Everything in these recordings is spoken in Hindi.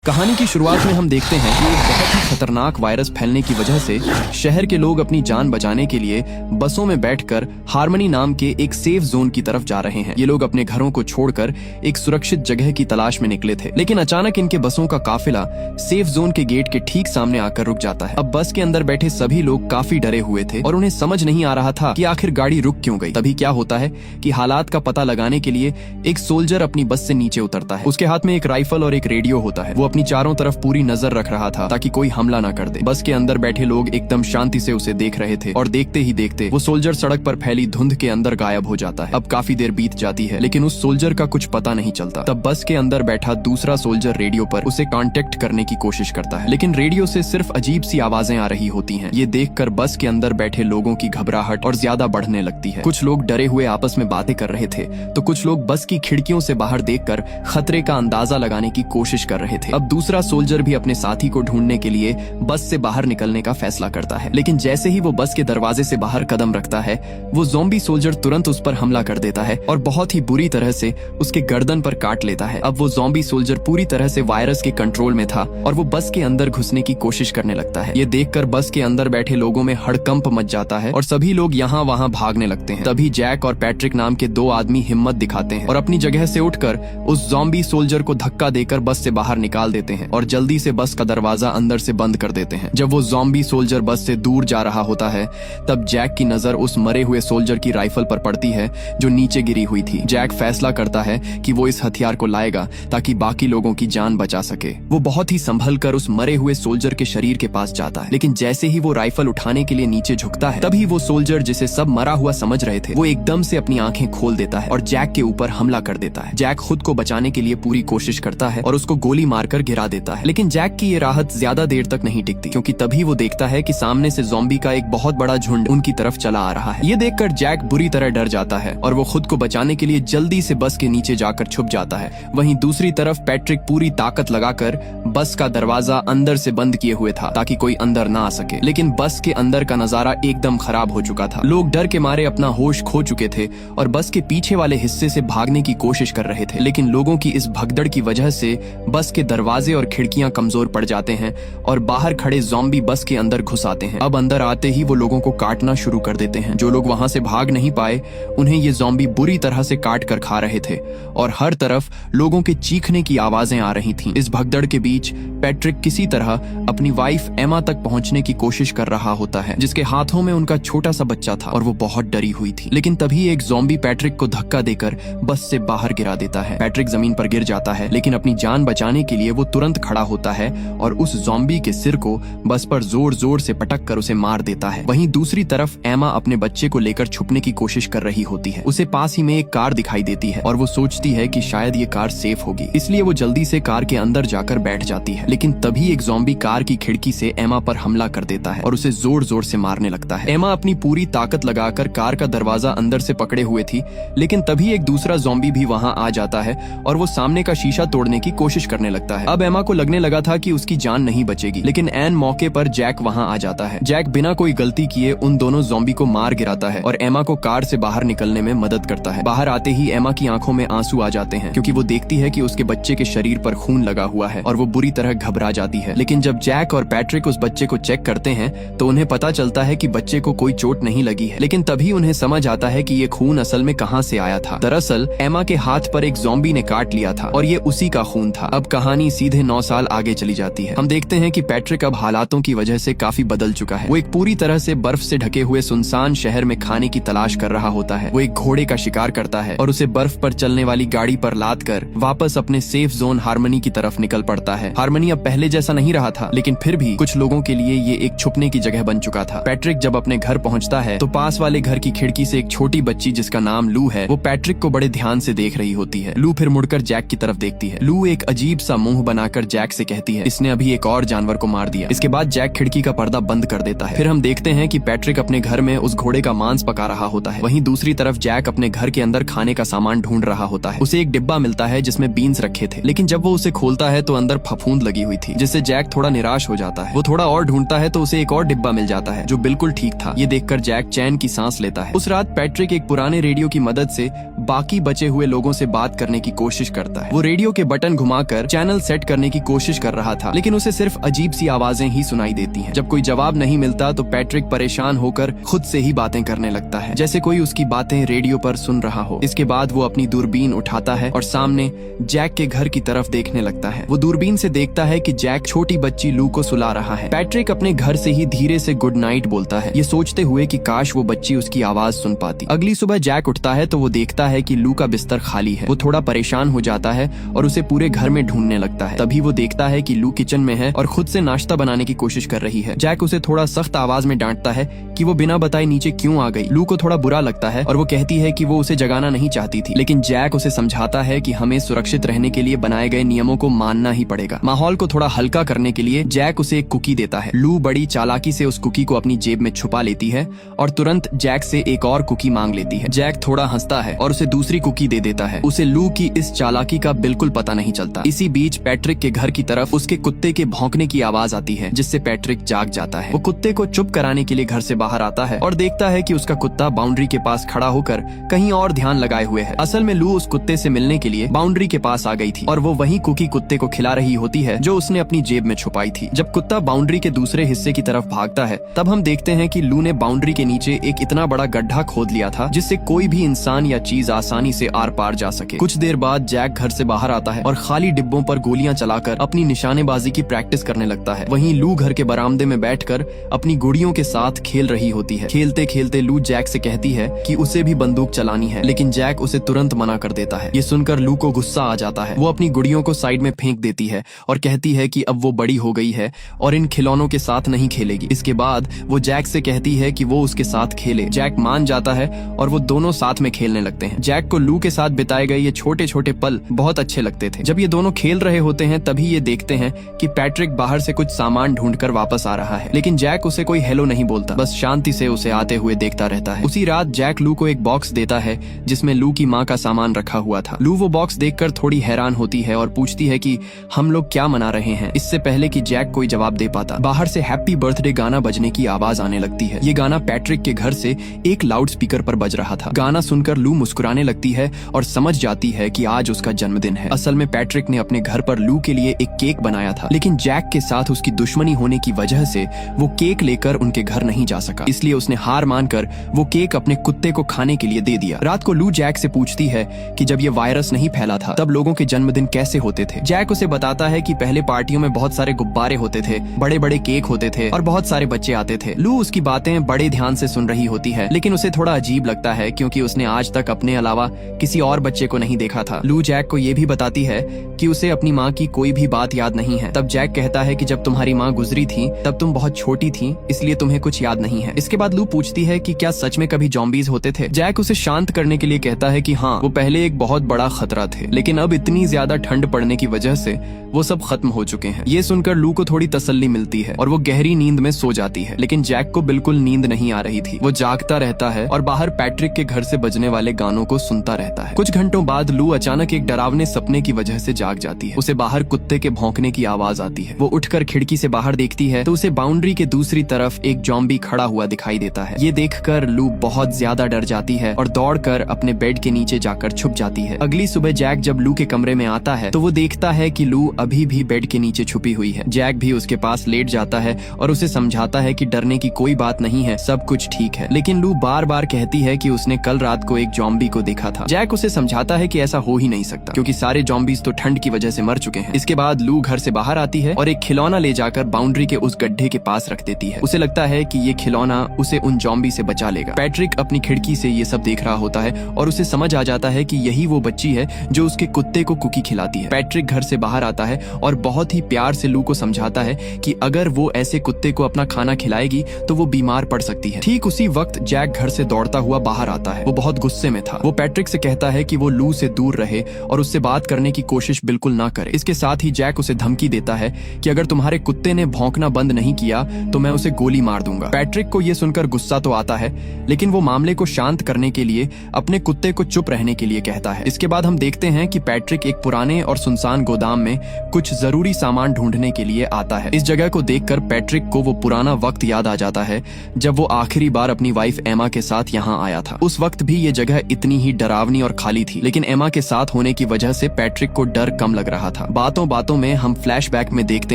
कहानी की शुरुआत में हम देखते हैं कि एक बहुत ही खतरनाक वायरस फैलने की वजह से शहर के लोग अपनी जान बचाने के लिए बसों में बैठकर हार्मनी नाम के एक सेफ जोन की तरफ जा रहे हैं। ये लोग अपने घरों को छोड़कर एक सुरक्षित जगह की तलाश में निकले थे, लेकिन अचानक इनके बसों का काफिला सेफ जोन के गेट के ठीक सामने आकर रुक जाता है। अब बस के अंदर बैठे सभी लोग काफी डरे हुए थे और उन्हें समझ नहीं आ रहा था कि आखिर गाड़ी रुक क्यों गई। तभी क्या होता है कि हालात का पता लगाने के लिए एक सोल्जर अपनी बस से नीचे उतरता है। उसके हाथ में एक राइफल और एक रेडियो होता है। वो अपनी चारों तरफ पूरी नजर रख रहा था ताकि कोई हमला ना कर दे। बस के अंदर बैठे लोग एकदम शांति से उसे देख रहे थे और देखते ही देखते वो सोल्जर सड़क पर फैली धुंध के अंदर गायब हो जाता है। अब काफी देर बीत जाती है, लेकिन उस सोल्जर का कुछ पता नहीं चलता। तब बस के अंदर बैठा दूसरा सोल्जर रेडियो पर उसे कांटेक्ट करने की कोशिश करता है, लेकिन रेडियो से सिर्फ अजीब सी आवाजें आ रही होती हैं। ये देखकर बस के अंदर बैठे लोगों की घबराहट और ज्यादा बढ़ने लगती है। कुछ लोग डरे हुए आपस में बातें कर रहे थे, तो कुछ लोग बस की खिड़कियों से बाहर देखकर खतरे का अंदाजा लगाने की कोशिश कर रहे थे। अब दूसरा सोल्जर भी अपने साथी को ढूंढने के लिए बस से बाहर निकलने का फैसला करता है, लेकिन जैसे ही वो बस के दरवाजे से बाहर कदम रखता है, वो ज़ॉम्बी सोल्जर तुरंत उस पर हमला कर देता है और बहुत ही बुरी तरह से उसके गर्दन पर काट लेता है। अब वो ज़ॉम्बी सोल्जर पूरी तरह से वायरस के कंट्रोल में था और वो बस के अंदर घुसने की कोशिश करने लगता है। ये देखकर बस के अंदर बैठे लोगों में हड़कंप मच जाता है और सभी लोग यहाँ वहाँ भागने लगते हैं। तभी जैक और पैट्रिक नाम के दो आदमी हिम्मत दिखाते हैं और अपनी जगह से उठकर उस ज़ॉम्बी सोल्जर को धक्का देकर बस से बाहर निकाल देते हैं और जल्दी से बस का दरवाजा अंदर से बंद कर देते हैं। जब वो ज़ॉम्बी सोल्जर बस से दूर जा रहा होता है, तब जैक की नजर उस मरे हुए सोल्जर की राइफल पर पड़ती है जो नीचे गिरी हुई थी। जैक फैसला करता है कि वो इस हथियार को लाएगा ताकि बाकी लोगों की जान बचा सके। वो बहुत ही संभल कर उस मरे हुए सोल्जर के शरीर के पास जाता है, लेकिन जैसे ही वो राइफल उठाने के लिए नीचे झुकता है, तभी वो सोल्जर जिसे सब मरा हुआ समझ रहे थे, वो एकदम से अपनी आंखें खोल देता है और जैक के ऊपर हमला कर देता है। जैक खुद को बचाने के लिए पूरी कोशिश करता है और उसको गोली मारकर गिरा देता है, लेकिन जैक की ये राहत ज्यादा देर तक नहीं टिकती, क्योंकि तभी वो देखता है कि सामने से ज़ॉम्बी का एक बहुत बड़ा झुंड उनकी तरफ चला आ रहा है। ये देखकर जैक बुरी तरह डर जाता है और वो खुद को बचाने के लिए जल्दी से बस के नीचे जाकर छुप जाता है। वहीं दूसरी तरफ पैट्रिक पूरी ताकत लगाकर बस का दरवाजा अंदर से बंद किए हुए था ताकि कोई अंदर ना आ सके, लेकिन बस के अंदर का नजारा एकदम खराब हो चुका था। लोग डर के मारे अपना होश खो चुके थे और बस के पीछे वाले हिस्से से भागने की कोशिश कर रहे थे, लेकिन लोगों की इस भगदड़ की वजह से बस के दरवाजे और खिड़कियां कमजोर पड़ जाते हैं और बाहर खड़े ज़ॉम्बी बस के अंदर घुस आते हैं। अब अंदर आते ही वो लोगों को काटना शुरू कर देते हैं। जो लोग वहां से भाग नहीं पाए, उन्हें ये ज़ॉम्बी बुरी तरह से काट कर खा रहे थे और हर तरफ लोगों के चीखने की आवाजें आ रही थीं। इस भगदड़ के बीच पैट्रिक किसी तरह अपनी वाइफ एमा तक पहुंचने की कोशिश कर रहा होता है, जिसके हाथों में उनका छोटा सा बच्चा था और वो बहुत डरी हुई थी। लेकिन तभी एक ज़ॉम्बी पैट्रिक को धक्का देकर बस से बाहर गिरा देता है। पैट्रिक जमीन पर गिर जाता है, लेकिन अपनी जान बचाने के लिए वो तुरंत खड़ा होता है और उस ज़ॉम्बी के सिर को बस पर जोर जोर से पटक कर उसे मार देता है। वहीं दूसरी तरफ एमा अपने बच्चे को लेकर छुपने की कोशिश कर रही होती है। उसे पास ही में एक कार दिखाई देती है और वो सोचती है कि शायद ये कार सेफ होगी, इसलिए वो जल्दी से कार के अंदर जाकर बैठ जाती है। लेकिन तभी एक ज़ॉम्बी कार की खिड़की से एमा पर हमला कर देता है और उसे जोर जोर से मारने लगता है। एमा अपनी पूरी ताकत लगाकर कार का दरवाजा अंदर से पकड़े हुए थी, लेकिन तभी एक दूसरा ज़ॉम्बी भी वहां आ जाता है और वो सामने का शीशा तोड़ने की कोशिश करने लगता है। अब एमा को लगने लगा था कि उसकी जान नहीं बचेगी, लेकिन ऐन मौके पर जैक वहां आ जाता है। जैक बिना कोई गलती किए उन दोनों ज़ॉम्बी को मार गिराता है और एमा को कार से बाहर निकलने में मदद करता है। बाहर आते ही एमा की आंखों में आंसू आ जाते हैं, क्योंकि वो देखती है कि उसके बच्चे के शरीर पर खून लगा हुआ है और वो बुरी तरह घबरा जाती है। लेकिन जब जैक और पैट्रिक उस बच्चे को चेक करते हैं, तो उन्हें पता चलता है कि बच्चे को कोई चोट नहीं लगी है। लेकिन तभी उन्हें समझ आता है कि ये खून असल में कहां से आया था। दरअसल एमा के हाथ पर एक ज़ॉम्बी ने काट लिया था और ये उसी का खून था। अब कहानी सीधे 9 साल आगे चली जाती है। हम देखते हैं कि पैट्रिक अब हालातों की वजह से काफी बदल चुका है। वो एक पूरी तरह से बर्फ से ढके हुए सुनसान शहर में खाने की तलाश कर रहा होता है। वो एक घोड़े का शिकार करता है और उसे बर्फ पर चलने वाली गाड़ी पर लाद कर वापस अपने सेफ जोन हार्मनी की तरफ निकल पड़ता है। हार्मनी अब पहले जैसा नहीं रहा था, लेकिन फिर भी कुछ लोगों के लिए ये एक छुपने की जगह बन चुका था। पैट्रिक जब अपने घर पहुंचता है, तो पास वाले घर की खिड़की से एक छोटी बच्ची जिसका नाम लू है, वो पैट्रिक को बड़े ध्यान से देख रही होती है। लू फिर मुड़कर जैक की तरफ देखती है। लू एक अजीब सा मुंह बनाकर जैक से कहती है, इसने अभी एक और जानवर को मार दिया। इसके बाद जैक खिड़की का पर्दा बंद कर देता है। फिर हम देखते हैं कि पैट्रिक अपने घर में उस घोड़े का मांस पका रहा होता है। वहीं दूसरी तरफ जैक अपने घर के अंदर खाने का सामान ढूंढ रहा होता है। उसे एक डिब्बा मिलता है जिसमें बीन्स रखे थे, लेकिन जब वो उसे खोलता है तो अंदर फफूंद लगी हुई थी, जिससे जैक थोड़ा निराश हो जाता है। वो थोड़ा और ढूंढता है तो उसे एक और डिब्बा मिल जाता है जो बिल्कुल ठीक था। ये देखकर जैक चैन की सांस लेता है। उस रात पैट्रिक एक पुराने रेडियो की मदद से बाकी बचे हुए लोगों से बात करने की कोशिश करता है। वो रेडियो के बटन घुमाकर चैनल सेट करने की कोशिश कर रहा था, लेकिन उसे सिर्फ अजीब सी आवाजें ही सुनाई देती हैं। जब कोई जवाब नहीं मिलता तो पैट्रिक परेशान होकर खुद से ही बातें करने लगता है, जैसे कोई उसकी बातें रेडियो पर सुन रहा हो। इसके बाद वो अपनी दूरबीन उठाता है और सामने जैक के घर की तरफ देखने लगता है। वो दूरबीन से देखता है कि जैक छोटी बच्ची लू को सुला रहा है। पैट्रिक अपने घर से ही धीरे से गुड नाइट बोलता है, ये सोचते हुए कि काश वो बच्ची उसकी आवाज सुन पाती। अगली सुबह जैक उठता है तो वो देखता है कि लू का बिस्तर खाली है। वो थोड़ा परेशान हो जाता है और उसे पूरे घर में ढूंढने लगता है। तभी वो देखता है कि लू किचन में है और खुद से नाश्ता बनाने की कोशिश कर रही है। जैक उसे थोड़ा सख्त आवाज में डांटता है कि वो बिना बताए नीचे क्यों आ गई। लू को थोड़ा बुरा लगता है और वो कहती है कि वो उसे जगाना नहीं चाहती थी, लेकिन जैक उसे समझाता है कि हमें सुरक्षित रहने के लिए बनाए गए नियमों को मानना ही पड़ेगा। माहौल को थोड़ा हल्का करने के लिए जैक उसे एक कुकी देता है। लू बड़ी चालाकी से उस कुकी को अपनी जेब में छुपा लेती है और तुरंत जैक से एक और कुकी मांग लेती है। जैक थोड़ा हंसता है और उसे दूसरी कुकी दे देता है। उसे लू की इस चालाकी का बिल्कुल पता नहीं चलता। इसी बीच पैट्रिक के घर की तरफ उसके कुत्ते के भौंकने की आवाज आती है, जिससे पैट्रिक जाग जाता है। वो कुत्ते को चुप कराने के लिए घर से बाहर आता है और देखता है कि उसका कुत्ता बाउंड्री के पास खड़ा होकर कहीं और ध्यान लगाए हुए है। असल में लू उस कुत्ते से मिलने के लिए बाउंड्री के पास आ गई थी और वो वही कुकी कुत्ते को खिला रही होती है जो उसने अपनी जेब में छुपाई थी। जब कुत्ता बाउंड्री के दूसरे हिस्से की तरफ भागता है तब हम देखते हैं कि लू ने बाउंड्री के नीचे एक इतना बड़ा गड्ढा खोद लिया था जिससे कोई भी इंसान या चीज आसानी से आर पार जा सके। कुछ देर बाद जैक घर से बाहर आता है और खाली डिब्बों पर गोलियां चलाकर अपनी निशानेबाजी की प्रैक्टिस करने लगता है। वहीं लू घर के बरामदे में बैठकर अपनी गुड़ियों के साथ खेल रही होती है। खेलते खेलते लू जैक से कहती है कि उसे भी बंदूक चलानी है, लेकिन जैक उसे तुरंत मना कर देता है। ये सुनकर लू को गुस्सा आ जाता है। वो अपनी गुड़ियों को साइड में फेंक देती है और कहती है कि अब वो बड़ी हो गई है और इन खिलौनों के साथ नहीं खेलेगी। इसके बाद वो जैक से कहती है कि वो उसके साथ खेले। जैक मान जाता है और वो दोनों साथ में खेलने लगते हैं। जैक को लू के साथ बिताए गए ये छोटे छोटे पल बहुत अच्छे लगते थे। जब ये दोनों खेल रहे होते हैं तभी ये देखते हैं कि पैट्रिक बाहर से कुछ सामान ढूंढकर वापस आ रहा है, लेकिन जैक उसे कोई हेलो नहीं बोलता, बस शांति से उसे आते हुए देखता रहता है। उसी रात जैक लू को एक बॉक्स देता है जिसमें लू की माँ का सामान रखा हुआ था। लू वो बॉक्स देखकर थोड़ी हैरान होती है और पूछती है कि हम लोग क्या मना रहे हैं। इससे पहले कि जैक कोई जवाब दे पाता, बाहर से हैप्पी बर्थडे गाना बजने की आवाज आने लगती है। ये गाना पैट्रिक के घर से एक लाउड स्पीकर पर बज रहा था। गाना सुनकर लू मुस्कुराने लगती है और समझ जाती है कि आज उसका जन्मदिन है। असल में पैट्रिक ने अपने घर पर लू के लिए एक केक बनाया था, लेकिन जैक के साथ उसकी दुश्मनी होने की वजह से वो केक लेकर उनके घर नहीं जा सका, इसलिए उसने हार मानकर वो केक अपने कुत्ते को खाने के लिए दे दिया। रात को लू जैक से पूछती है कि जब ये वायरस नहीं फैला था तब लोगों के जन्मदिन कैसे होते थे। जैक उसे बताता है कि पहले पार्टियों में बहुत सारे गुब्बारे होते थे, बड़े बड़े केक होते थे और बहुत सारे बच्चे आते थे। लू उसकी बातें बड़े ध्यान से सुन रही होती है, लेकिन उसे थोड़ा अजीब लगता है क्योंकि उसने आज तक अपने अलावा किसी और बच्चे को नहीं देखा था। लू जैक को ये भी बताती है कि उसे अपनी माँ की कोई भी बात याद नहीं है। तब जैक कहता है कि जब तुम्हारी माँ गुजरी थी तब तुम बहुत छोटी थी, इसलिए तुम्हें कुछ याद नहीं है। इसके बाद लू पूछती है कि क्या सच में कभी ज़ॉम्बीज होते थे। जैक उसे शांत करने के लिए कहता है कि हाँ, वो पहले एक बहुत बड़ा खतरा थे, लेकिन अब इतनी ज्यादा ठंड पड़ने की वजह से वो सब खत्म हो चुके हैं। ये सुनकर लू को थोड़ी तसल्ली मिलती है और वो गहरी नींद में सो जाती है, लेकिन जैक को बिल्कुल नींद नहीं आ रही थी। वो जागता रहता है और बाहर पैट्रिक के घर से बजने वाले गानों को सुनता रहता है। कुछ घंटों बाद लू अचानक एक डरावने सपने की वजह से जाग जाती है। उसे बाहर कुत्ते के भौंकने की आवाज आती है। वो उठकर खिड़की से बाहर देखती है तो उसे बाउंड्री के दूसरी तरफ एक ज़ॉम्बी खड़ा हुआ दिखाई देता है। ये देखकर लू बहुत ज्यादा डर जाती है और दौड़कर अपने बेड के नीचे जाकर छुप जाती है। अगली सुबह जैक जब लू के कमरे में आता है तो वो देखता है कि लू अभी भी बेड के नीचे छुपी हुई है। जैक भी उसके पास लेट जाता है और उसे समझाता है कि डरने की कोई बात नहीं है, सब कुछ ठीक है। लेकिन लू बार बार कहती है कि उसने कल रात को एक ज़ॉम्बी को देखा था। जैक उसे समझाता है कि ऐसा हो ही नहीं सकता क्योंकि सारे ज़ॉम्बीज तो ठंड की वजह से मर चुके हैं। इसके बाद लू घर से बाहर आती है और एक खिलौना ले जाकर बाउंड्री के उस गड्ढे के पास रख देती है। उसे लगता है कि ये खिलौना उसे उन ज़ॉम्बी से बचा लेगा। पैट्रिक अपनी खिड़की से ये सब देख रहा होता है और उसे समझ आ जाता है कि यही वो बच्ची है जो उसके कुत्ते को कुकी खिलाती है। पैट्रिक घर से बाहर आता है और बहुत ही प्यार से लू को समझाता है कि अगर वो ऐसे कुत्ते को अपना खाना खिलाएगी तो वो बीमार पड़ सकती है। ठीक उसी वक्त जैक घर से दौड़ता हुआ बाहर आता है। वो बहुत गुस्से में था। वो पैट्रिक से कहता है कि वो लू से दूर रहे और उससे बात करने की कोशिश बिल्कुल ना करे। इसके साथ ही जैक उसे धमकी देता है कि अगर तुम्हारे कुत्ते ने भौंकना बंद नहीं किया तो मैं उसे गोली मार दूंगा। पैट्रिक को यह सुनकर गुस्सा तो आता है, लेकिन वो मामले को शांत करने के लिए अपने कुत्ते को चुप रहने के लिए कहता है। इसके बाद हम देखते हैं कि पैट्रिक एक पुराने और सुनसान गोदाम में कुछ जरूरी सामान ढूंढने के लिए आता है। इस जगह को देखकर पैट्रिक को वो पुराना वक्त याद आ जाता है जब वो आखिरी बार अपनी वाइफ एमा के साथ यहाँ आया था। उस वक्त भी ये जगह इतनी ही डरावनी और खाली थी, लेकिन एमा के साथ होने की वजह से पैट्रिक को डर कम लग रहा था। था। बातों बातों में हम फ्लैशबैक में देखते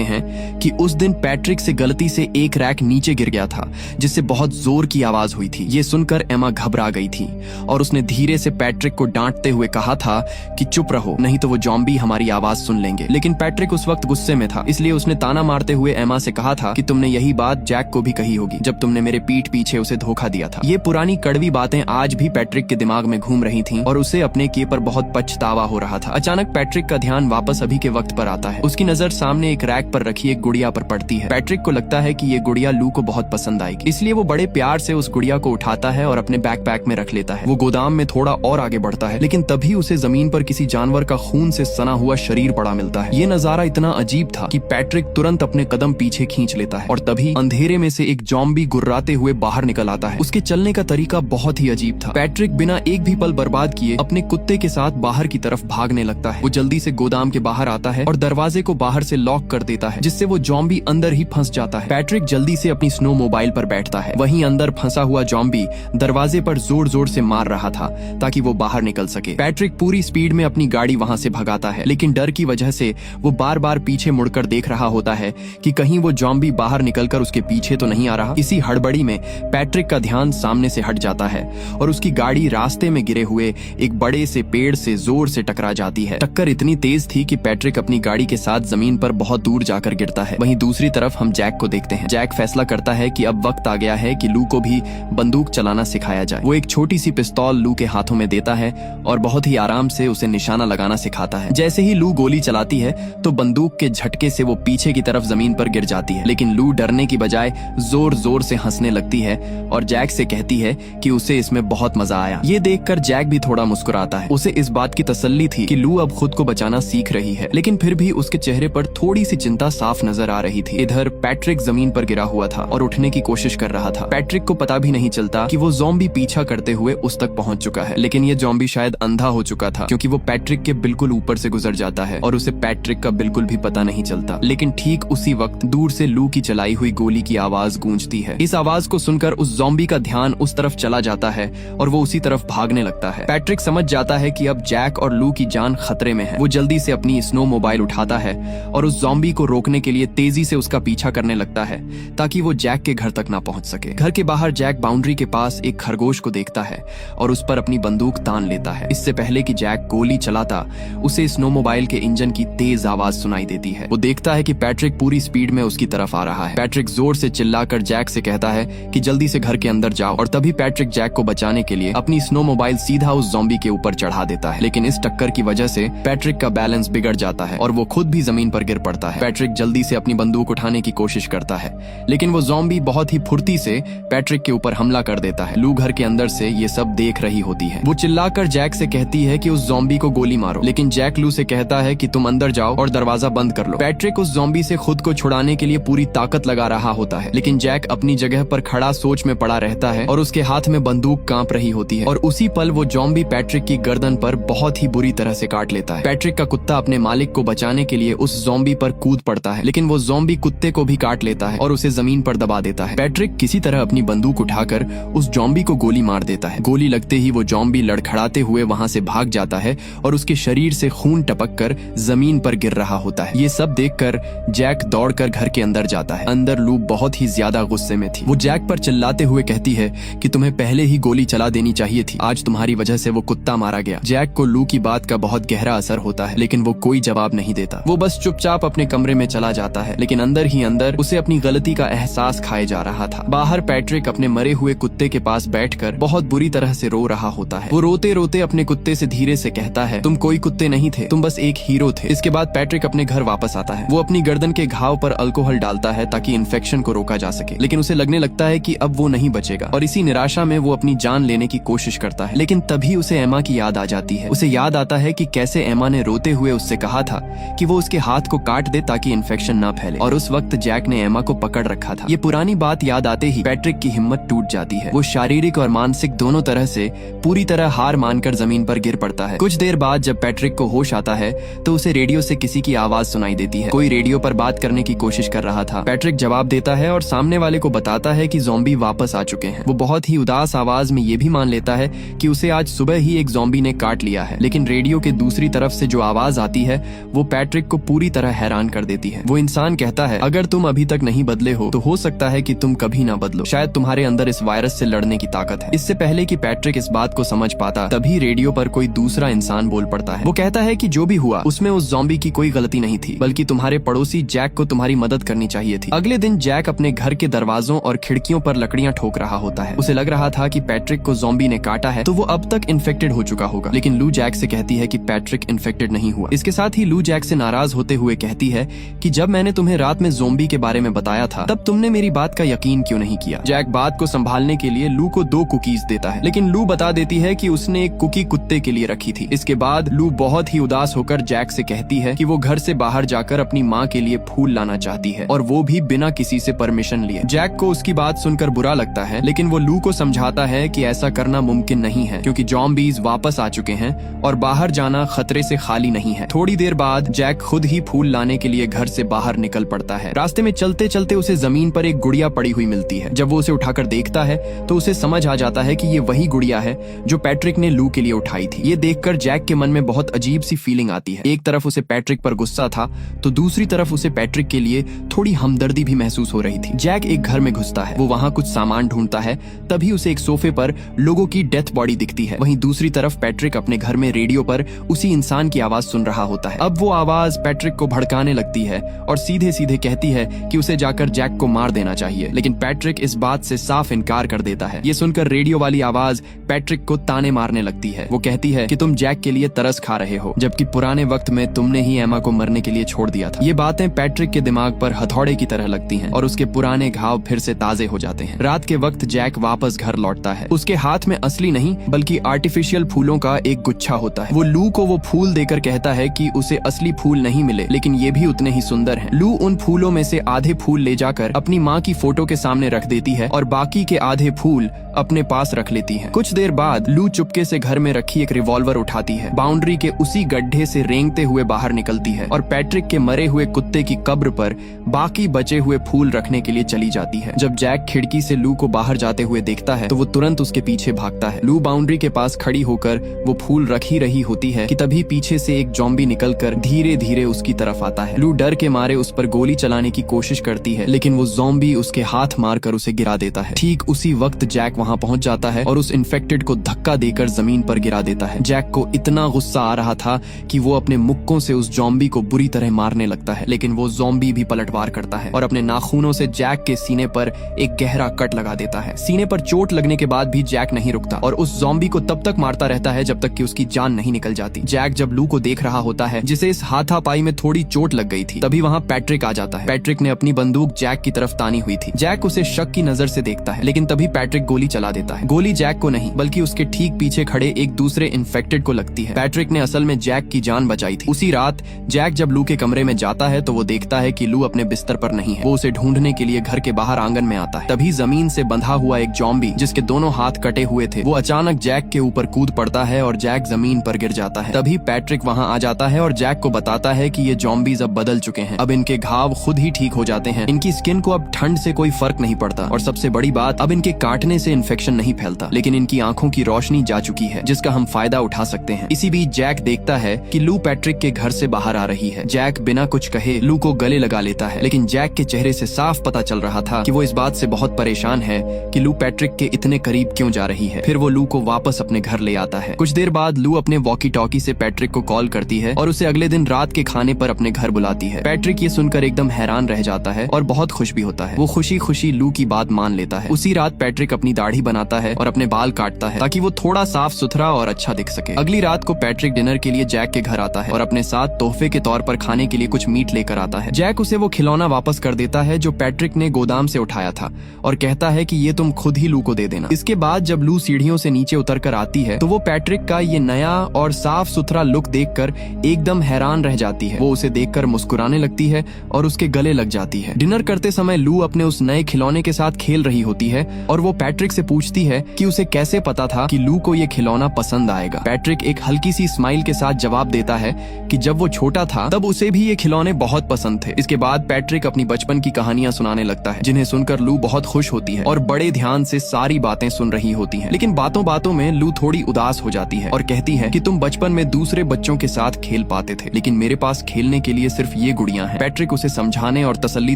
हैं कि उस दिन पैट्रिक से गलती से एक रैक नीचे गिर गया था, जिससे बहुत जोर की आवाज हुई थी। ये सुनकर एमा घबरा गई थी और उसने धीरे से पैट्रिक को डांटते हुए कहा था कि चुप रहो, नहीं तो वो ज़ॉम्बी हमारी आवाज सुन लेंगे। लेकिन पैट्रिक उस वक्त गुस्से में था, इसलिए उसने ताना मारते हुए एमा से कहा था कि तुमने यही बात जैक को भी कही होगी जब तुमने मेरे पीठ पीछे उसे धोखा दिया था। ये पुरानी कड़वी बातें आज भी पैट्रिक के दिमाग में घूम रही थीं और उसे अपने किए पर बहुत पछतावा हो रहा था। अचानक पैट्रिक का ध्यान वापस अभी के वक्त पर आता है। उसकी नजर सामने एक रैक पर रखी एक गुड़िया पर पड़ती है। पैट्रिक को लगता है कि ये गुड़िया लू को बहुत पसंद आएगी, इसलिए वो बड़े प्यार से उस गुड़िया को उठाता है और अपने बैकपैक में रख लेता है। वो गोदाम में थोड़ा और आगे बढ़ता है, लेकिन तभी उसे जमीन पर किसी जानवर का खून से सना हुआ शरीर पड़ा मिलता है। ये नजारा इतना अजीब था कि पैट्रिक तुरंत अपने कदम पीछे खींच लेता है और तभी अंधेरे में से एक ज़ॉम्बी गुर्राते हुए बाहर निकल आता है। उसके चलने का तरीका बहुत ही अजीब था। पैट्रिक बिना एक भी पल बर्बाद किए अपने कुत्ते के साथ बाहर की तरफ भागने लगता है। वो जल्दी से गोदाम के बाहर आता है और दरवाजे को बाहर से लॉक कर देता है, जिससे वो ज़ॉम्बी अंदर ही फंस जाता है। पैट्रिक जल्दी से अपनी स्नो मोबाइल पर बैठता है। वहीं अंदर फंसा हुआ ज़ॉम्बी दरवाजे पर जोर जोर से मार रहा था ताकि वो बाहर निकल सके। पैट्रिक पूरी स्पीड में अपनी गाड़ी वहां से भगाता है, लेकिन डर की वजह से वो बार बार पीछे मुड़कर देख रहा होता है कि कहीं वो ज़ॉम्बी बाहर निकलकर उसके पीछे तो नहीं आ रहा। इसी हड़बड़ी में पैट्रिक का ध्यान सामने से हट जाता है और उसकी गाड़ी रास्ते में गिरे हुए एक बड़े से पेड़ से जोर से टकरा जाती है। टक्कर इतनी तेज थी कि पैट्रिक अपनी गाड़ी के साथ जमीन पर बहुत दूर जाकर गिरता है। वहीं दूसरी तरफ हम जैक को देखते हैं। जैक फैसला करता है कि अब वक्त आ गया है कि लू को भी बंदूक चलाना सिखाया जाए। वो एक छोटी सी पिस्तौल लू के हाथों में देता है और बहुत ही आराम से उसे निशाना लगाना सिखाता है। जैसे ही लू गोली चलाती है तो बंदूक के झटके से वो पीछे की तरफ जमीन पर गिर जाती है, लेकिन लू डरने की बजाय जोर जोर से हंसने लगती है और जैक से कहती है कि उसे इसमें बहुत मजा आया। ये देखकर जैक भी थोड़ा मुस्कुराता है। उसे इस बात की तसल्ली थी कि लू अब खुद को बचाना सीख रही है, लेकिन फिर भी उसके चेहरे पर थोड़ी सी चिंता साफ नजर आ रही थी। इधर पैट्रिक जमीन पर गिरा हुआ था और उठने की कोशिश कर रहा था। पैट्रिक को पता भी नहीं चलता कि वो ज़ॉम्बी पीछा करते हुए उस तक पहुंच चुका है, लेकिन ये ज़ॉम्बी शायद अंधा हो चुका था क्योंकि वो पैट्रिक के बिल्कुल ऊपर से गुजर जाता है और उसे पैट्रिक का बिल्कुल भी पता नहीं चलता। लेकिन ठीक उसी वक्त दूर से लू की चलाई हुई गोली की आवाज गूंजती है। इस आवाज को सुनकर उस ज़ॉम्बी का ध्यान उस तरफ चला जाता है और वो उसी तरफ भागने लगता है। पैट्रिक समझ जाता है कि अब जैक और लू की जान खतरे में है। वो जल्दी से अपनी स्नो मोबाइल उठाता है और उस ज़ॉम्बी को रोकने के लिए तेजी से उसका पीछा करने लगता है ताकि वो जैक के घर तक ना पहुंच सके। घर के बाहर जैक बाउंड्री के पास एक खरगोश को देखता है और उस पर अपनी बंदूक तान लेता है। इससे पहले कि जैक गोली चलाता, उसे स्नो मोबाइल के इंजन की तेज आवाज सुनाई देती है। वो देखता है कि पैट्रिक पूरी स्पीड में उसकी तरफ आ रहा है। पैट्रिक जोर से चिल्लाकर जैक से कहता है कि जल्दी से घर के अंदर जाओ और तभी पैट्रिक जैक को बचाने के लिए अपनी स्नो मोबाइल सीधा उस ज़ॉम्बी के ऊपर चढ़ा देता है, लेकिन इस टक्कर की वजह से पैट्रिक का बैलेंस बिगड़ जाता है और वो खुद भी जमीन पर गिर पड़ता है। पैट्रिक जल्दी से अपनी बंदूक उठाने की कोशिश करता है, लेकिन वो ज़ॉम्बी बहुत ही फुर्ती से पैट्रिक के ऊपर हमला कर देता है। लू घर के अंदर से ये सब देख रही होती है। वो चिल्लाकर जैक से कहती है कि उस ज़ॉम्बी को गोली मारो, लेकिन जैक लू से कहता है कि तुम अंदर जाओ और दरवाजा बंद कर लो। पैट्रिक उस ज़ॉम्बी से खुद को छुड़ाने के लिए पूरी ताकत लगा रहा होता है, लेकिन जैक अपनी जगह पर खड़ा सोच में पड़ा रहता है और उसके हाथ में बंदूक कांप रही होती है और उसी पल वो ज़ॉम्बी पैट्रिक की गर्दन पर बहुत ही बुरी तरह से काट लेता है। पैट्रिक का कुत्ता अपने मालिक को बचाने के लिए उस ज़ॉम्बी पर कूद पड़ता है, लेकिन वो ज़ॉम्बी कुत्ते को भी काट लेता है और उसे जमीन पर दबा देता है। पैट्रिक किसी तरह अपनी बंदूक उठाकर उस ज़ॉम्बी को गोली मार देता है। गोली लगते ही वो ज़ॉम्बी लड़खड़ाते हुए वहां से भाग जाता है और उसके शरीर से खून टपक कर जमीन पर गिर रहा होता है। ये सब देखकर जैक दौड़कर घर के अंदर जाता है। अंदर लू बहुत ही ज्यादा गुस्से में थी। वो जैक पर चिल्लाते हुए कहती है कि तुम्हें पहले ही गोली चला देनी चाहिए थी, आज तुम्हारी वजह से वो कुत्ता मारा गया। जैक को लू की बात का बहुत गहरा असर होता है, लेकिन वो कोई जवाब नहीं देता। वो बस चुपचाप अपने कमरे में चला जाता है, लेकिन अंदर ही अंदर उसे अपनी गलती का एहसास खाए जा रहा था। बाहर पैट्रिक अपने मरे हुए कुत्ते के पास बैठकर बहुत बुरी तरह से रो रहा होता है। वो रोते रोते अपने कुत्ते से धीरे से कहता है, तुम कोई कुत्ते नहीं थे, तुम बस एक हीरो थे। इसके बाद पैट्रिक अपने घर वापस आता है। वो अपनी गर्दन के घाव पर अल्कोहल डालता है ताकि इन्फेक्शन को रोका जा सके, लेकिन उसे लगने लगता है कि अब वो नहीं बचेगा और इसी निराशा में वो अपनी जान लेने की कोशिश करता है। लेकिन तभी उसे एमा की याद आ जाती है। उसे याद आता है कि कैसे एमा ने रोते हुए उससे कहा था कि वो उसके हाथ को काट दे ताकि इन्फेक्शन ना फैले, और उस वक्त जैक ने एमा को पकड़ रखा था। ये पुरानी बात याद आते ही पैट्रिक की हिम्मत टूट जाती है। वो शारीरिक और मानसिक दोनों तरह से पूरी तरह हार मानकर जमीन पर गिर पड़ता है। कुछ देर बाद जब पैट्रिक को होश आता है तो उसे रेडियो से किसी की आवाज सुनाई देती है। कोई रेडियो पर बात करने की कोशिश कर रहा था। पैट्रिक जवाब देता है और सामने वाले को बताता है कि ज़ॉम्बी वापस आ चुके हैं। वो बहुत ही उदास आवाज में ये भी मान लेता है कि उसे आज सुबह ही एक ज़ॉम्बी ने काट लिया है, लेकिन रेडियो के दूसरी तरफ से जो आवाज आती है है वो पैट्रिक को पूरी तरह हैरान कर देती है। वो इंसान कहता है, अगर तुम अभी तक नहीं बदले हो तो हो सकता है कि तुम कभी ना बदलो। शायद तुम्हारे अंदर इस वायरस से लड़ने की ताकत है। इससे पहले कि पैट्रिक इस बात को समझ पाता, तभी रेडियो पर कोई दूसरा इंसान बोल पड़ता है। वो कहता है कि जो भी हुआ उसमें उस ज़ॉम्बी की कोई गलती नहीं थी, बल्कि तुम्हारे पड़ोसी जैक को तुम्हारी मदद करनी चाहिए थी। अगले दिन जैक अपने घर के दरवाजों और खिड़कियों पर लकड़ियां ठोक रहा होता है। उसे लग रहा था कि पैट्रिक को ज़ॉम्बी ने काटा है तो वो अब तक इन्फेक्टेड हो चुका होगा, लेकिन लू जैक से कहती है कि पैट्रिक इन्फेक्टेड नहीं हुआ। इसके साथ ही लू जैक से नाराज होते हुए कहती है कि जब मैंने तुम्हें रात में ज़ॉम्बी के बारे में बताया था तब तुमने मेरी बात का यकीन क्यों नहीं किया। जैक बात को संभालने के लिए लू को 2 कुकीज देता है, लेकिन लू बता देती है कि उसने एक कुकी कुत्ते के लिए रखी थी। इसके बाद लू बहुत ही उदास होकर जैक से कहती है कि वो घर से बाहर जाकर अपनी माँ के लिए फूल लाना चाहती है, और वो भी बिना किसी से परमिशन लिए। जैक को उसकी बात सुनकर बुरा लगता है, लेकिन वो लू को समझाता है कि ऐसा करना मुमकिन नहीं है क्योंकि ज़ॉम्बीज वापस आ चुके हैं और बाहर जाना खतरे से खाली नहीं है। थोड़ी देर बाद जैक खुद ही फूल लाने के लिए घर से बाहर निकल पड़ता है। रास्ते में चलते चलते उसे जमीन पर एक गुड़िया पड़ी हुई मिलती है। जब वो उसे उठाकर देखता है तो उसे समझ आ जाता है कि ये वही गुड़िया है जो पैट्रिक ने लू के लिए उठाई थी। ये देखकर जैक के मन में बहुत अजीब सी फीलिंग आती है। एक तरफ उसे पैट्रिक पर गुस्सा था तो दूसरी तरफ उसे पैट्रिक के लिए थोड़ी हमदर्दी भी महसूस हो रही थी। जैक एक घर में घुसता है, वो वहाँ कुछ सामान ढूंढता है, तभी उसे एक सोफे पर लोगों की डेथ बॉडी दिखती है। वहीं दूसरी तरफ पैट्रिक अपने घर में रेडियो पर उसी इंसान की आवाज सुन रहा होता है। अब वो आवाज पैट्रिक को भड़काने लगती है और सीधे सीधे कहती है कि उसे जाकर जैक को मार देना चाहिए, लेकिन पैट्रिक इस बात से साफ इनकार कर देता है। ये सुनकर रेडियो वाली आवाज पैट्रिक को ताने मारने लगती है। वो कहती है कि तुम जैक के लिए तरस खा रहे हो, जबकि पुराने वक्त में तुमने ही एमा को मरने के लिए छोड़ दिया था। ये बातें पैट्रिक के दिमाग पर हथौड़े की तरह लगती हैं और उसके पुराने घाव फिर से ताजे हो जाते हैं। रात के वक्त जैक वापस घर लौटता है। उसके हाथ में असली नहीं बल्कि आर्टिफिशियल फूलों का एक गुच्छा होता है। वो लू को वो फूल देकर कहता है कि उसे असली फूल नहीं मिले, लेकिन ये भी उतने ही सुंदर हैं। लू उन फूलों में से आधे फूल ले जाकर अपनी माँ की फोटो के सामने रख देती है और बाकी के आधे फूल अपने पास रख लेती है। कुछ देर बाद लू चुपके से घर में रखी एक रिवॉल्वर उठाती है, बाउंड्री के उसी गड्ढे से रेंगते हुए बाहर निकलती है और पैट्रिक के मरे हुए कुत्ते की कब्र पर बाकी बचे हुए फूल रखने के लिए चली जाती है। जब जैक खिड़की से लू को बाहर जाते हुए देखता है तो वो तुरंत उसके पीछे भागता है। लू बाउंड्री के पास खड़ी होकर वो फूल रख ही रही होती है कि तभी पीछे से एक ज़ॉम्बी निकलकर धीरे धीरे उसकी तरफ आता है। लू डर के मारे उस पर गोली चलाने की कोशिश करती है, लेकिन वो ज़ॉम्बी उसके हाथ मारकर उसे गिरा देता है। ठीक उसी वक्त जैक वहाँ पहुँच जाता है और उस इन्फेक्टेड को धक्का देकर जमीन पर गिरा देता है। जैक को इतना गुस्सा आ रहा था कि वो अपने मुक्कों से उस ज़ॉम्बी को बुरी तरह मारने लगता है, लेकिन वो ज़ॉम्बी भी पलटवार करता है और अपने नाखूनों से जैक के सीने पर एक गहरा कट लगा देता है। सीने पर चोट लगने के बाद भी जैक नहीं रुकता और उस ज़ॉम्बी को तब तक मारता रहता है जब तक कि उसकी जान नहीं निकल जाती। जैक जब लू को देख रहा होता है, जिसे इस हाथापाई में थोड़ी चोट लग गई थी, तभी वहाँ पैट्रिक आ जाता है। पैट्रिक ने अपनी बंदूक जैक की तरफ तानी हुई थी। जैक उसे शक की नजर से देखता है, लेकिन तभी पैट्रिक गोली चला देता है। गोली जैक को नहीं बल्कि उसके ठीक पीछे खड़े एक दूसरे इन्फेक्टेड को लगती है। पैट्रिक ने असल में जैक की जान बचाई थी। उसी रात जैक जब लू के कमरे में जाता है तो वो देखता है कि लू अपने बिस्तर पर नहीं है। वो उसे ढूंढने के लिए घर के बाहर आंगन में आता है। तभी जमीन से बंधा हुआ एक ज़ॉम्बी जिसके दोनों हाथ कटे हुए थे, वो अचानक जैक के ऊपर कूद पड़ता है और जैक जमीन पर गिर जाता है। तभी पैट्रिक वहाँ आ जाता है और जैक को बताता है कि ये ज़ॉम्बीज अब बदल चुके हैं, अब इनके घाव खुद ही ठीक हो जाते हैं, इनकी स्किन को अब ठंड से कोई फर्क नहीं पड़ता और सबसे बड़ी बात, अब इनके काटने से इन्फेक्शन नहीं फैलता, लेकिन इनकी आंखों की रोशनी जा चुकी है जिसका हम फायदा उठा सकते हैं। इसी बीच जैक देखता है कि लू पैट्रिक के घर से बाहर आ रही है। जैक बिना कुछ कहे लू को गले लगा लेता है, लेकिन जैक के चेहरे से साफ पता चल रहा था कि वो इस बात से बहुत परेशान है कि लू पैट्रिक के इतने करीब क्यों जा रही है। फिर वो लू को वापस अपने घर ले आता है। कुछ देर बाद लू अपने वॉकी टॉकी से पैट्रिक को कॉल करती है और उसे अगले दिन रात के खाने पर अपने घर बुलाती है। पैट्रिक ये सुनकर एकदम हैरान रह जाता है और बहुत खुश भी होता है। वो खुशी खुशी लू की बात मान लेता है। उसी रात पैट्रिक अपनी दाढ़ी बनाता है और अपने बाल काटता है ताकि वो थोड़ा साफ सुथरा और अच्छा दिख सके। अगली रात को पैट्रिक डिनर के लिए जैक के घर आता है और अपने साथ तोहफे के तौर पर खाने के लिए कुछ मीट लेकर आता है। जैक उसे वो खिलौना वापस कर देता है जो पैट्रिक ने गोदाम से उठाया था और कहता है कि ये तुम खुद ही लू को दे देना। इसके बाद जब लू सीढ़ियों से नीचे उतर कर आती है तो वो पैट्रिक का ये नया और साफ सुथरा लुक देखकर एकदम हैरान रह जाती है। वो उसे देखकर मुस्कुराने लगती है और उसके गले लग जाती है। डिनर करते समय लू अपने उस नए खिलौने के साथ खेल रही होती है और वो पैट्रिक से पूछती है कि उसे कैसे पता था कि लू को ये खिलौना पसंद आएगा। पैट्रिक एक हल्की सी स्माइल के साथ जवाब देता है कि जब वो छोटा था तब उसे भी ये खिलौने बहुत पसंद थे। इसके बाद पैट्रिक अपनी बचपन की कहानियां सुनाने लगता है, जिन्हें सुनकर लू बहुत खुश होती है और बड़े ध्यान से सारी बातें सुन रही होती है। लेकिन बातों बातों में लू थोड़ी उदास हो जाती है और कहती है कि तुम बचपन में दूसरे बच्चों के साथ खेल पाते थे, लेकिन मेरे पास खेलने के लिए सिर्फ ये गुड़ियां हैं। पैट्रिक उसे समझाने और तसल्ली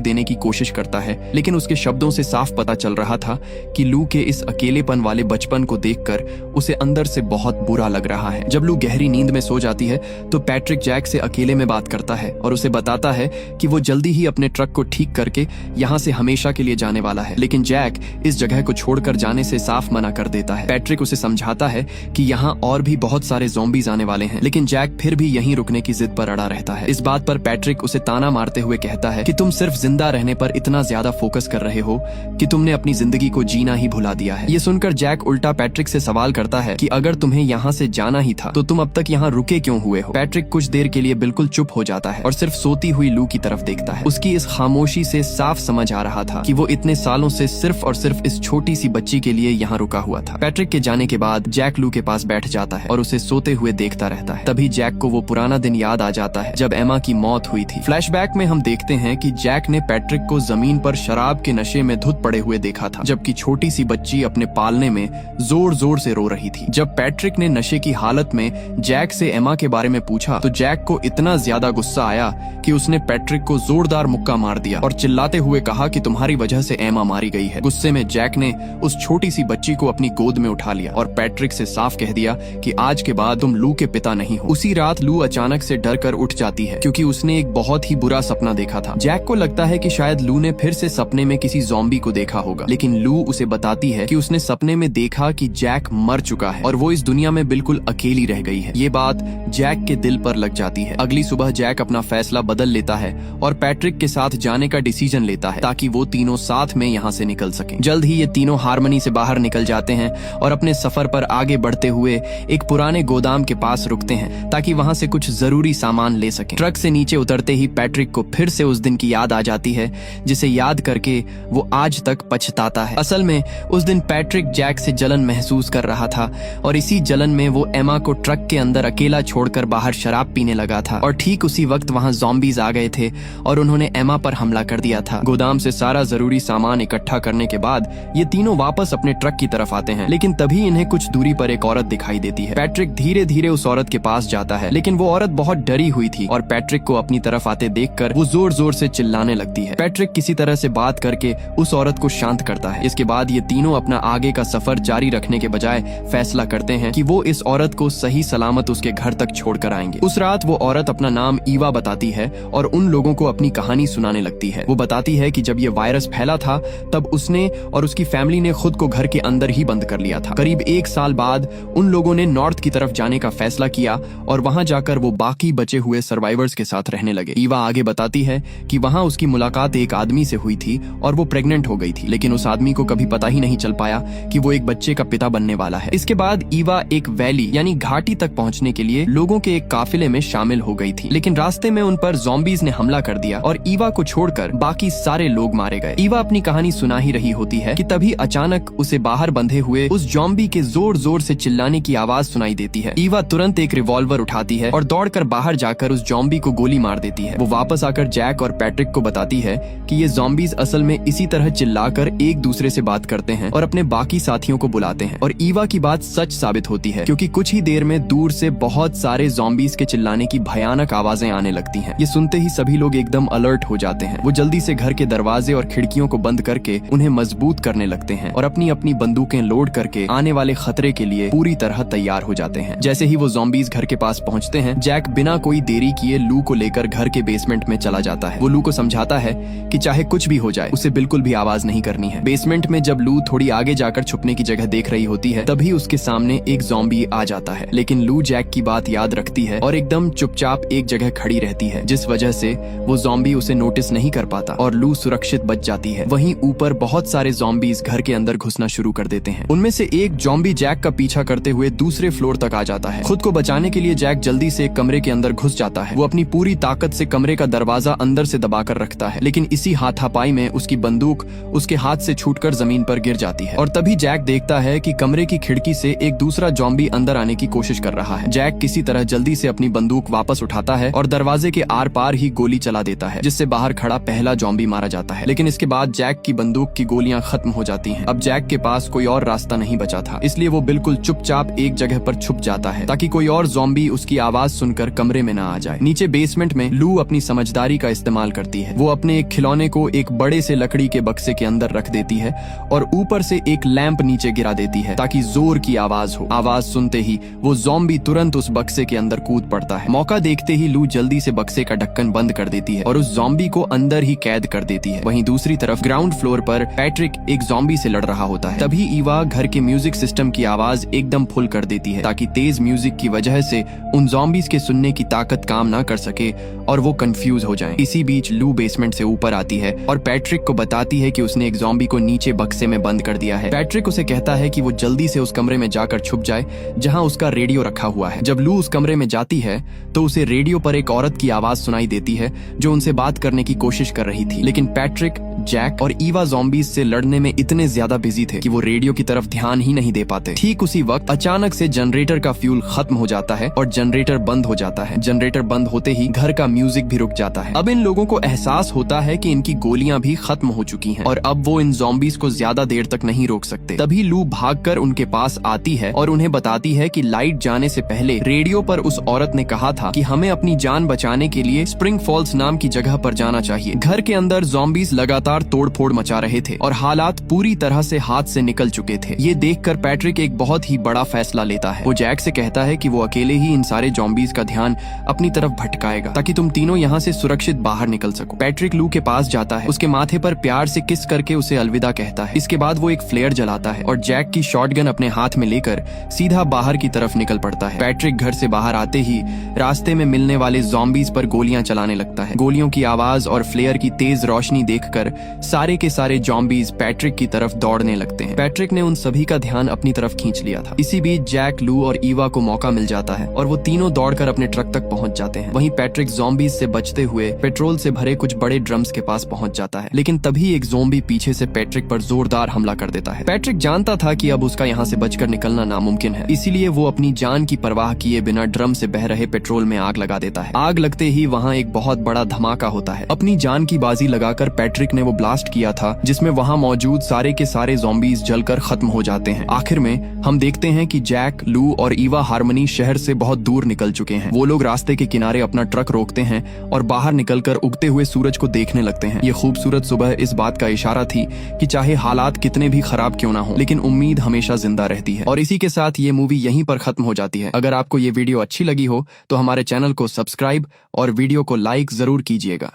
देने की कोशिश करता है, लेकिन उसके शब्दों से साफ पता चल रहा था कि लू के इस अकेलेपन वाले बचपन को देखकर उसे अंदर से बहुत बुरा लग रहा है। जब लू गहरी नींद में सो जाती है तो पैट्रिक जैक से अकेले में बात करता है और उसे बताता है कि वो जल्दी ही अपने ट्रक को ठीक करके यहाँ से हमेशा के लिए जाने वाला है, लेकिन जैक इस जगह को छोड़कर जाने से साफ मना कर देता है। पैट्रिक उसे समझाता है कि यहाँ और भी बहुत सारे ज़ॉम्बीज आने वाले हैं, लेकिन जैक फिर भी यहीं रुकने की जिद पर अड़ा रहता है। इस बात पर पैट्रिक उसे ताना मारते हुए कहता है कि तुम सिर्फ जिंदा रहने पर इतना ज्यादा फोकस कर रहे हो कि तुमने अपनी जिंदगी को जीना ही भुला दिया है। ये सुनकर जैक उल्टा पैट्रिक से सवाल करता है कि अगर तुम्हें यहाँ से जाना ही था तो तुम अब तक यहाँ रुके क्यों हुए हो। पैट्रिक कुछ देर के लिए बिल्कुल चुप हो जाता है और सिर्फ सोती हुई लू की तरफ देखता है। उसकी इस खामोशी से साफ समझ आ रहा था कि वो इतने सालों से सिर्फ और सिर्फ इस छोटी सी बच्ची के लिए यहाँ रुका हुआ था। पैट्रिक के जाने के बाद जैक लू के पास बैठ जाता है और उसे सोते हुए देखता रहता है। तभी जैक को वो पुराना दिन याद आ जाता है जब एमा की मौत हुई थी। फ्लैशबैक में हम देखते हैं कि जैक ने पैट्रिक को जमीन पर शराब के नशे में धुत पड़े हुए देखा था, जबकि छोटी सी बच्ची अपने पालने में जोर जोर से रो रही थी। जब पैट्रिक ने नशे की हालत में जैक से एमा के बारे में पूछा तो जैक को इतना ज्यादा गुस्सा आया कि उसने पैट्रिक को जोरदार मुक्का मार दिया और चिल्लाते हुए कहा कि तुम्हारी वजह से एमा मारी गई है। गुस्से में जैक ने उस छोटी सी बच्ची को अपनी गोद में उठा लिया और पैट्रिक से साफ कह दिया कि आज के बाद तुम लू के पिता नहीं हो। उसी रात लू अचानक से डर कर उठ जाती है क्योंकि उसने एक बहुत ही बुरा सपना देखा था। जैक को लगता है कि शायद लू ने फिर से सपने में किसी ज़ॉम्बी को देखा होगा, लेकिन लू उसे बताती है कि उसने सपने में देखा कि जैक मर चुका है और वो इस दुनिया में बिल्कुल अकेली रह गई है। ये बात जैक के दिल पर लग जाती है। अगली सुबह जैक अपना फैसला बदल लेता है और पैट्रिक के साथ जाने का डिसीजन लेता है ताकि वो तीनों साथ में यहाँ से निकल सकें। जल्द ही ये तीनों हार्मनी से बाहर निकल जाते हैं और अपने सफर पर आगे बढ़ते हुए एक पुराने गोदाम के पास रुकते हैं ताकि वहाँ से कुछ जरूरी सामान ले सकें। ट्रक से नीचे उतरते ही पैट्रिक को फिर से उस दिन की याद आ जाती है जिसे याद करके वो आज तक पछताता है। असल में उस दिन पैट्रिक जैक से जलन महसूस कर रहा था और इसी जलन में वो एमा को ट्रक के अंदर अकेला छोड़कर बाहर शराब पीने लगा था और ठीक उसी वक्त वहाँ ज़ॉम्बीज आ गए थे और उन्होंने एमा पर हमला कर दिया था। गोदाम से सारा जरूरी सामान इकट्ठा करने के बाद ये तीनों वापस अपने ट्रक की तरफ आते हैं, लेकिन तभी इन्हें कुछ दूरी पर एक औरत दिखाई देती है। पैट्रिक धीरे धीरे उस औरत के पास जाता है, लेकिन वो औरत बहुत डरी हुई थी और पैट्रिक को अपनी तरफ आते देखकर वो जोर जोर से चिल्लाने लगती है। पैट्रिक किसी तरह से बात करके उस औरत को शांत करता है। इसके बाद ये तीनों अपना आगे का सफर जारी रखने के बजाय फैसला करते हैं कि वो इस औरत को सही सलामत उसके घर तक छोड़कर आएंगे। उस रात वो औरत अपना नाम ईवा बताती है और उन लोगों को अपनी कहानी सुनाने लगती है। वो बताती है कि जब ये वायरस फैला था तब उसने और उसकी फैमिली ने खुद को घर के अंदर ही बंद कर लिया था। करीब 1 साल बाद उन लोगों ने नॉर्थ की तरफ जाने का फैसला किया और वहां जाकर वो बाकी बचे हुए सर्वाइवर्स के साथ रहने लगे। ईवा आगे बताती है कि वहां उसकी मुलाकात एक आदमी से हुई थी और वो प्रेग्नेंट हो गई थी, लेकिन उस आदमी को कभी पता ही नहीं चल पाया कि वो एक बच्चे का पिता बनने वाला है। इसके बाद ईवा एक वैली यानी घाटी तक पहुंचने के लिए लोगों के एक काफिले में शामिल हो गई थी, लेकिन रास्ते में उन पर ज़ॉम्बीज ने हमला कर दिया और ईवा को छोड़कर बाकी सारे लोग मारे गए। ईवा अपनी कहानी सुना ही रही होती है कि तभी अचानक उसे बाहर बंधे हुए उस ज़ॉम्बी के जोर जोर से चिल्लाने की आवाज सुनाई देती है। ईवा तुरंत एक रिवॉल्वर उठाती है और दौड़कर बाहर जाकर उस ज़ॉम्बी को गोली मार देती है। वो वापस आकर जैक और पैट्रिक को बताती है कि ये ज़ॉम्बीज असल में इसी तरह चिल्लाकर एक दूसरे से बात करते हैं और अपने बाकी साथियों को बुलाते हैं। और ईवा की बात सच साबित होती है क्योंकि कुछ ही देर में दूर से बहुत सारे ज़ॉम्बीज के चिल्लाने की भयानक आवाजें आने लगती हैं। ये सुनते ही सभी लोग एकदम अलर्ट हो जाते हैं। वो जल्दी से घर के दरवाजे और खिड़कियों को बंद करके उन्हें मजबूत करने लगते हैं और अपनी अपनी बंदूकें लोड करके आने वाले खतरे के लिए पूरी तरह तैयार हो जाते हैं। जैसे ही वो ज़ॉम्बीज घर के पास पहुंचते हैं, जैक बिना कोई देरी किए लू को लेकर घर के बेसमेंट में चला जाता है। वो लू को समझाता है कि चाहे कुछ भी हो जाए उसे बिल्कुल भी आवाज नहीं करनी है। बेसमेंट में जब लू थोड़ी आगे जाकर छुपने की जगह देख रही होती है तभी उसके सामने एक ज़ॉम्बी आ जाता है, लेकिन लू जैक की बात याद रखती है और एकदम चुपचाप एक जगह खड़ी रहती है, जिस वजह से वो ज़ॉम्बी उसे नोटिस नहीं कर पाता और लू सुरक्षित बच जाती है। वहीं ऊपर बहुत सारे ज़ॉम्बीज घर के अंदर घुसना शुरू कर देते हैं। उनमें से एक ज़ॉम्बी जैक का पीछा करते हुए दूसरे फ्लोर तक आ जाता है। खुद को बचाने के लिए जैक जल्दी से एक कमरे के अंदर घुस जाता है। वो अपनी पूरी ताकत से कमरे का दरवाजा अंदर से दबाकर रखता है, लेकिन इसी हाथापाई में उसकी बंदूक उसके हाथ से छूटकर जमीन पर गिर जाती है और तभी जैक देखता है कि कमरे की खिड़की से एक दूसरा ज़ॉम्बी अंदर आने की कोशिश कर रहा है। जैक किसी तरह जल्दी से अपनी बंदूक वापस उठाता है और दरवाजे के आर पार ही गोली चला देता है, जिससे बाहर खड़ा पहला ज़ॉम्बी मारा जाता है। लेकिन इसके बाद जैक की बंदूक की गोलियां खत्म हो जाती हैं। अब जैक के पास कोई और रास्ता नहीं बचा था, इसलिए वो बिल्कुल चुपचाप एक जगह पर छुप जाता है ताकि कोई और ज़ॉम्बी उसकी आवाज आवाज सुनकर कमरे में न आ जाए। नीचे बेसमेंट में लू अपनी समझदारी का इस्तेमाल करती है। वो अपने एक खिलौने को एक बड़े से लकड़ी के बक्से के अंदर रख देती है और ऊपर से एक लैंप नीचे गिरा देती है ताकि जोर की आवाज हो। आवाज सुनते ही वो ज़ॉम्बी तुरंत उस बक्से के अंदर कूद पड़ता है। मौका देखते ही लू जल्दी से बक्से का ढक्कन बंद कर देती है और उस ज़ॉम्बी को अंदर ही कैद कर देती है। वहीं दूसरी तरफ ग्राउंड फ्लोर पर पैट्रिक एक ज़ॉम्बी से लड़ रहा होता है। तभी ईवा घर के म्यूजिक सिस्टम की आवाज एकदम फुल कर देती है ताकि तेज म्यूजिक की वजह से उन ज़ॉम्बीज के सुनने की ताकत काम ना कर सके और वो कंफ्यूज हो जाएं। इसी बीच लू बेसमेंट से ऊपर आती है और पैट्रिक को बताती है कि उसने एक ज़ॉम्बी को नीचे बक्से में बंद कर दिया है। पैट्रिक उसे कहता है कि वो जल्दी से उस कमरे में जाकर छुप जाए जहां उसका रेडियो रखा हुआ है। जब लू उस कमरे में जाती है तो उसे रेडियो पर एक औरत की आवाज सुनाई देती है जो उनसे बात करने की कोशिश कर रही थी, लेकिन पैट्रिक, जैक और ईवा ज़ॉम्बीज से लड़ने में इतने ज्यादा बिजी थे कि वो रेडियो की तरफ ध्यान ही नहीं दे पाते। ठीक उसी वक्त अचानक से जनरेटर का फ्यूल खत्म हो जाता है और जनरेटर बंद हो जाता है। जनरेटर बंद होते ही घर का म्यूजिक भी रुक जाता है। अब इन लोगों को एहसास होता है कि इनकी गोलियां भी खत्म हो चुकी हैं और अब वो इन ज़ॉम्बीज को ज्यादा देर तक नहीं रोक सकते। तभी लू भागकर उनके पास आती है और उन्हें बताती है कि लाइट जाने से पहले रेडियो पर उस औरत ने कहा था कि हमें अपनी जान बचाने के लिए स्प्रिंग फॉल्स नाम की जगह पर जाना चाहिए। घर के अंदर ज़ॉम्बीज लगातार तोड़फोड़ मचा रहे थे और हालात पूरी तरह से हाथ से निकल चुके थे। ये देखकर पैट्रिक एक बहुत ही बड़ा फैसला लेता है। वो जैक से कहता है कि वो अकेले ही इन सारे ज़ॉम्बीज का ध्यान अपनी तरफ भटकाएगा ताकि तुम तीनों यहाँ से सुरक्षित बाहर निकल सको। पैट्रिक लू के पास जाता है, उसके माथे पर प्यार से किस करके उसे अलविदा कहता है। इसके बाद वो एक फ्लेयर जलाता है और जैक की शॉटगन अपने हाथ में लेकर सीधा बाहर की तरफ निकल पड़ता है। पैट्रिक घर से बाहर आते ही रास्ते में मिलने वाले ज़ॉम्बीज पर गोलियां चलाने लगता है। गोलियों की आवाज और फ्लेयर की तेज रोशनी देखकर सारे के सारे ज़ॉम्बीज पैट्रिक की तरफ दौड़ने लगते हैं। पैट्रिक ने उन सभी का ध्यान अपनी तरफ खींच लिया था। इसी बीच जैक, लू और ईवा को मौका मिल जाता है और वो तीनों दौड़कर अपने ट्रक तक पहुंच जाते हैं। वहीं पैट्रिक ज़ॉम्बीज से बचते हुए पेट्रोल से भरे कुछ बड़े ड्रम्स के पास पहुंच जाता है, लेकिन तभी एक ज़ॉम्बी पीछे से पैट्रिक पर जोरदार हमला कर देता है। पैट्रिक जानता था कि अब उसका यहाँ से बचकर निकलना नामुमकिन है, इसीलिए वो अपनी जान की परवाह किए बिना ड्रम से बह रहे पेट्रोल में आग लगा देता है। आग लगते ही वहाँ एक बहुत बड़ा धमाका होता है। अपनी जान की बाजी लगाकर पैट्रिक ने वो ब्लास्ट किया था जिसमें वहाँ मौजूद सारे के सारे ज़ॉम्बीज जलकर खत्म हो जाते हैं। आखिर में हम देखते हैं कि जैक, लू और ईवा हार्मनी शहर से बहुत दूर निकल चुके हैं। वो लोग रास्ते के किनारे अपना ट्रक रोकते हैं और बाहर निकलकर उगते हुए सूरज को देखने लगते हैं। ये खूबसूरत सुबह इस बात का इशारा थी कि चाहे हालात कितने भी खराब क्यों ना हो, लेकिन उम्मीद हमेशा जिंदा रहती है। और इसी के साथ ये मूवी यहीं पर खत्म हो जाती है। अगर आपको ये वीडियो अच्छी लगी हो तो हमारे चैनल को सब्सक्राइब और वीडियो को लाइक जरूर कीजिएगा।